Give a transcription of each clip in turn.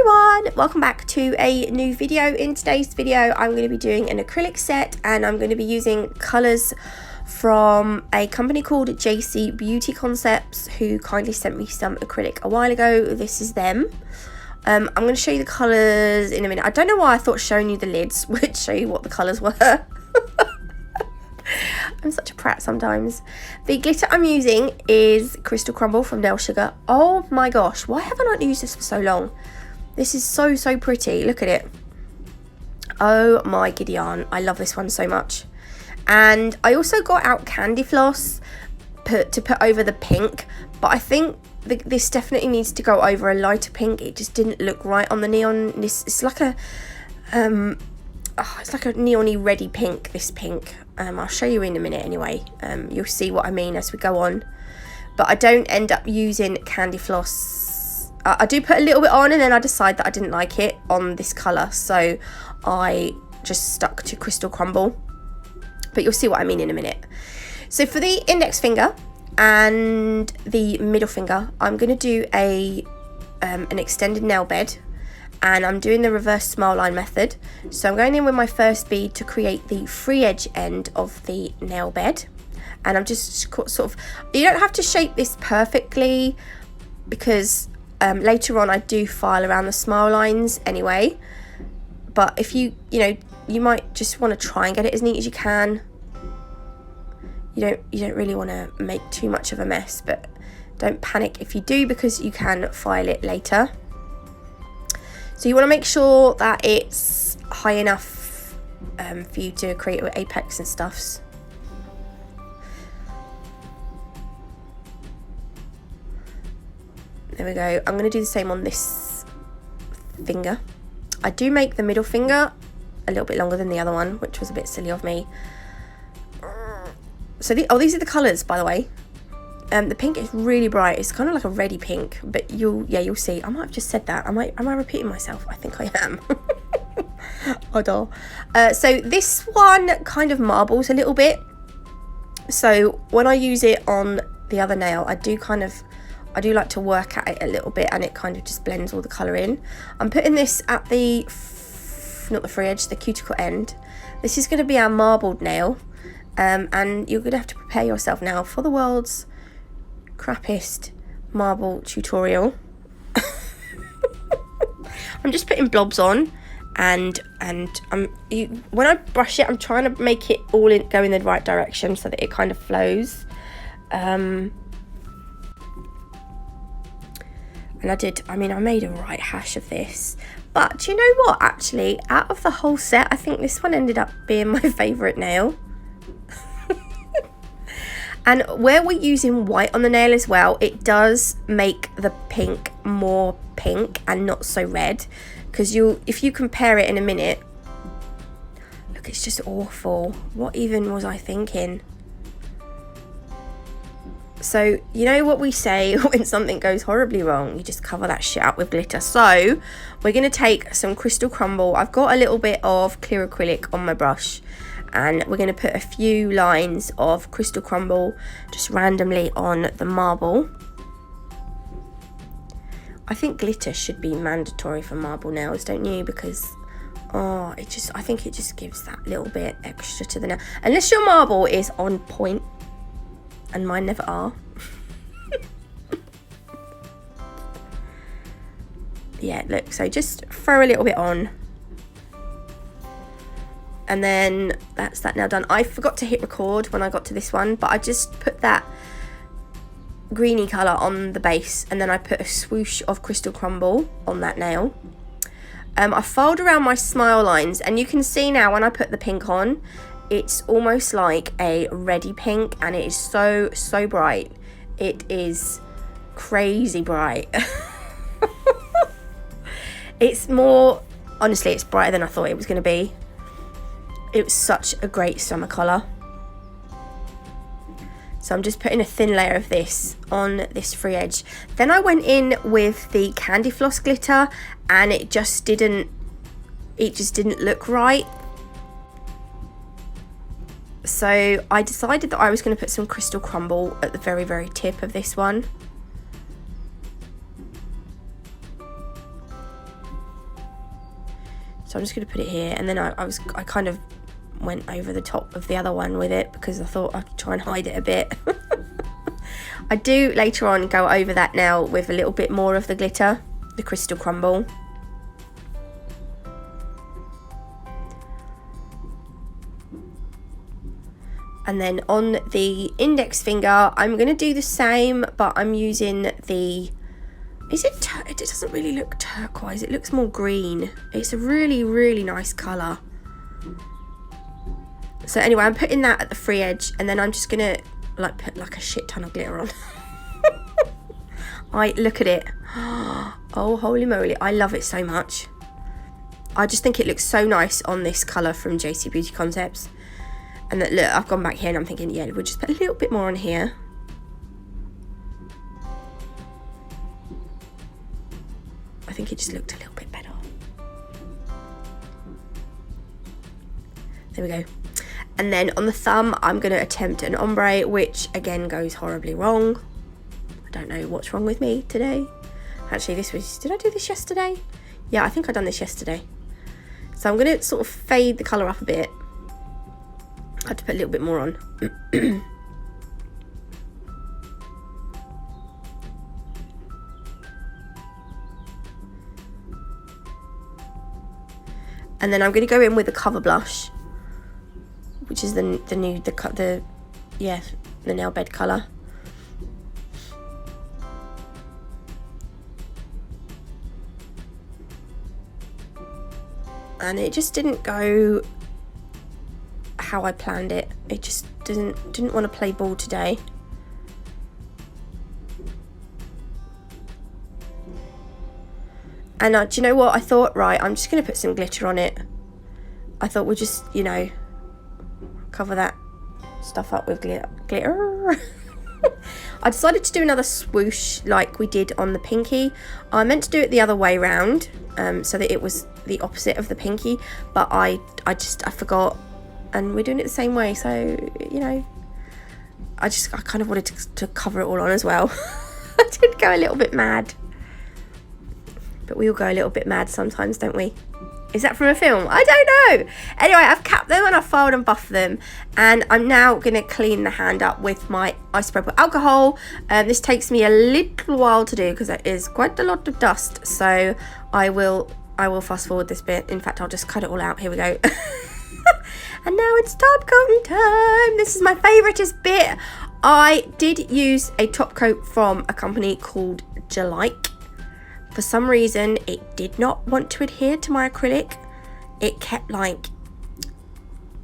everyone, welcome back to a new video. In today's video I'm going to be doing an acrylic set, and I'm going to be using colours from a company called JC Beauty Concepts, who kindly sent me some acrylic a while ago. This is them. I'm going to show you the colours in a minute. I don't know why I thought showing you the lids would show you what the colours were. I'm such a prat sometimes. The glitter I'm using is Crystal Crumble from Nail Sugar. Oh my gosh, why haven't I used this for so long? This is so pretty. Look at it. Oh my Gideon, I love this one so much. And I also got out candy floss to put over the pink, but I think this definitely needs to go over a lighter pink. It just didn't look right on the neon. It's like a it's like a neon-y reddy pink, this pink. I'll show you in a minute anyway. You'll see what I mean as we go on. But I don't end up using candy floss. I do put a little bit on, and then I decide that I didn't like it on this colour, so I just stuck to Crystal Crumble. But you'll see what I mean in a minute. So for the index finger and the middle finger, I'm going to do an extended nail bed. And I'm doing the reverse smile line method. So I'm going in with my first bead to create the free edge end of the nail bed. And I'm just sort of, you don't have to shape this perfectly, because later on I do file around the smile lines anyway. But if you might just want to try and get it as neat as you can. You don't really want to make too much of a mess, but don't panic if you do, because you can file it later. So you want to make sure that it's high enough for you to create your apex and stuffs. There we go. I'm going to do the same on this finger. I do make the middle finger a little bit longer than the other one, which was a bit silly of me. So these are the colours, by the way. The pink is really bright. It's kind of like a reddy pink, but you'll see. I might have just said that. Am I repeating myself? I think I am. Oh, so this one kind of marbles a little bit. So when I use it on the other nail, I do like to work at it a little bit, and it kind of just blends all the colour in. I'm putting this at the, not the free edge, the cuticle end. This is going to be our marbled nail, and you're going to have to prepare yourself now for the world's crappiest marble tutorial. I'm just putting blobs on, and when I brush it, I'm trying to make it all go in the right direction so that it kind of flows. And I made a right hash of this, but you know what, actually, out of the whole set, I think this one ended up being my favourite nail. And where we're using white on the nail as well, it does make the pink more pink and not so red. Because if you compare it in a minute, look, it's just awful. What even was I thinking? So, you know what we say when something goes horribly wrong? You just cover that shit up with glitter. So, we're going to take some Crystal Crumble. I've got a little bit of clear acrylic on my brush. And we're going to put a few lines of Crystal Crumble just randomly on the marble. I think glitter should be mandatory for marble nails, don't you? Because, I think it just gives that little bit extra to the nail. Unless your marble is on point, and mine never are. Yeah, look, so just throw a little bit on. And then that's that now done. I forgot to hit record when I got to this one, but I just put that greeny colour on the base, and then I put a swoosh of Crystal Crumble on that nail. I filed around my smile lines, and you can see now when I put the pink on, it's almost like a reddy pink, and it is so bright. It is crazy bright. Honestly, it's brighter than I thought it was going to be. It was such a great summer colour. So I'm just putting a thin layer of this on this free edge. Then I went in with the candy floss glitter, and it just didn't look right. So I decided that I was going to put some Crystal Crumble at the very tip of this one. So I'm just going to put it here, and then I kind of went over the top of the other one with it because I thought I'd try and hide it a bit. I do later on go over that now with a little bit more of the glitter, the crystal crumble. And then on the index finger, I'm going to do the same, but I'm using the... it doesn't really look turquoise. It looks more green. It's a really, really nice colour. So anyway, I'm putting that at the free edge, and then I'm just going to like put like a shit ton of glitter on. Look at it. Oh, holy moly. I love it so much. I just think it looks so nice on this colour from JC Beauty Concepts. And that, look, I've gone back here and I'm thinking, yeah, we'll just put a little bit more on here. I think it just looked a little bit better. There we go. And then on the thumb, I'm going to attempt an ombre, which again goes horribly wrong. I don't know what's wrong with me today. Actually, did I do this yesterday? Yeah, I think I've done this yesterday. So I'm going to sort of fade the colour up a bit. I had to put a little bit more on. And then I'm going to go in with the cover blush, which is the nail bed colour. And it just didn't go how I planned it. It just didn't want to play ball today. And do you know what? I thought, right, I'm just going to put some glitter on it. I thought we'll just, you know, cover that stuff up with glitter. I decided to do another swoosh like we did on the pinky. I meant to do it the other way round, so that it was the opposite of the pinky, but I forgot, and we're doing it the same way, so, you know, I kind of wanted to cover it all on as well. I did go a little bit mad. But we all go a little bit mad sometimes, don't we? Is that from a film? I don't know. Anyway, I've capped them and I've filed and buffed them. And I'm now going to clean the hand up with my isopropyl alcohol. This takes me a little while to do because there is quite a lot of dust. So I will fast forward this bit. In fact, I'll just cut it all out. Here we go. And now it's top coating time. This is my favouriteest bit. I did use a top coat from a company called Acrylic. For some reason, it did not want to adhere to my acrylic. It kept like,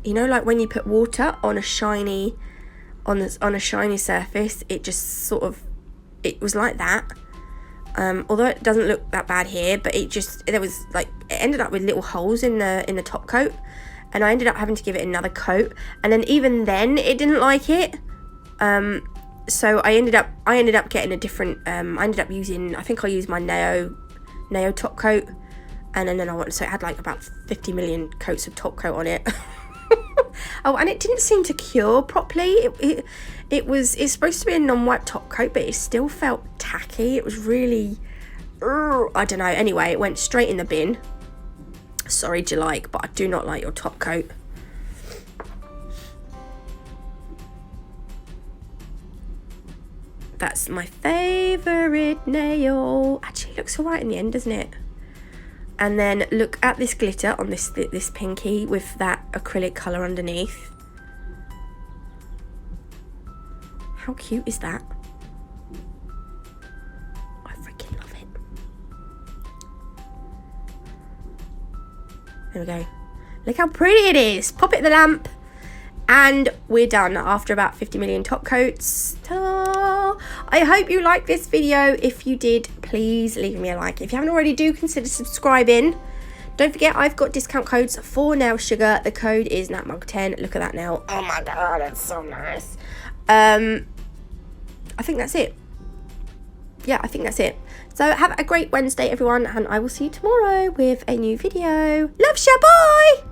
you know, like when you put water on a shiny, on a shiny surface, it just sort of, it was like that. Although it doesn't look that bad here, but it ended up with little holes in the top coat, and I ended up having to give it another coat. And then even then, it didn't like it. So I ended up getting a different, I ended up using, I think I used my Neo top coat, and then so it had like about 50 million coats of top coat on it. Oh, and it didn't seem to cure properly. It's supposed to be a non-wipe top coat, but it still felt tacky. It was really, I don't know. Anyway, it went straight in the bin. Sorry, Acrylic, but I do not like your top coat. That's my favourite nail. Actually, it looks alright in the end, doesn't it? And then look at this glitter on this pinky with that acrylic colour underneath. How cute is that? I freaking love it. There we go. Look how pretty it is. Pop it in the lamp. And we're done after about 50 million top coats. Ta-da! I hope you liked this video. If you did, please leave me a like. If you haven't already, do consider subscribing. Don't forget, I've got discount codes for Nail Sugar. The code is NatMug10. Look at that nail. Oh my god, it's so nice. I think that's it. Yeah, I think that's it. So have a great Wednesday, everyone, and I will see you tomorrow with a new video. Love ya, bye!